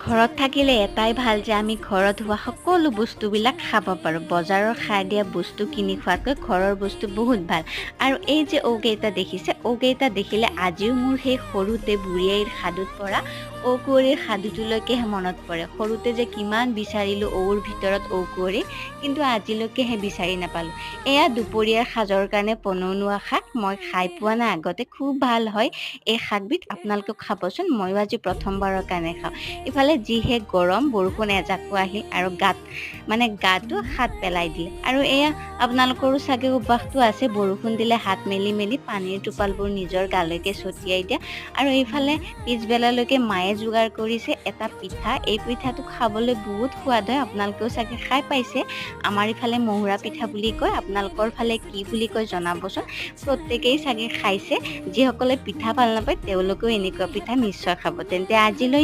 ঘৰত থাকিলে এটাই ভাল যে আমি ঘৰত হোৱা সকলো বস্তুবিলাক খাব পাৰোঁ। বজাৰৰ সাৰ দিয়া বস্তু কিনি খোৱাতকৈ ঘৰৰ বস্তু বহুত ভাল। আৰু এই যে ঔকেইটা দেখিছে, ঔকেইটা দেখিলে আজিও মোৰ সেই সৰুতে বুঢ়ী আইৰ সাধুত পৰা ঔ কুঁৱৰীৰ সাধুটোলৈকেহে মনত পৰে। সৰুতে যে কিমান বিচাৰিলোঁ ঔৰ ভিতৰত ঔ কুঁৱৰী, কিন্তু আজিলৈকেহে বিচাৰি নাপালোঁ। এয়া দুপৰীয়াৰ সাজৰ কাৰণে বনোৱা শাক। মই খাই পোৱা নাই আগতে, খুব ভাল হয় এই শাকবিধ। আপোনালোকেও খাবচোন, ময়ো আজি প্ৰথমবাৰৰ কাৰণে খাওঁ। ইফালে যিহে গৰম, বৰষুণ এজাকো আহিল আৰু গাটো হাত পেলাই দিলে। আৰু এয়া আপোনালোকৰো চাগে অভ্যাসটো আছে, বৰষুণ দিলে হাত মেলি মেলি পানীৰ টোপালবোৰ নিজৰ গালৈকে ছটিয়াই দিয়া। আৰু এইফালে পিছবেলালৈকে মায়ে যোগাৰ কৰিছে এটা পিঠা। এই পিঠাটো খাবলৈ বহুত সোৱাদ হয়, আপোনালোকেও চাগে খাই পাইছে। আমাৰ ইফালে মহুৰা পিঠা বুলি কয়, আপোনালোকৰ ফালে কি বুলি কয় জনাবচোন। প্ৰত্যেকেই চাগে খাইছে, যিসকলে পিঠা ভাল নাপায় তেওঁলোকেও এনেকুৱা পিঠা নিশ্চয় খাব। তেন্তে আজিলৈ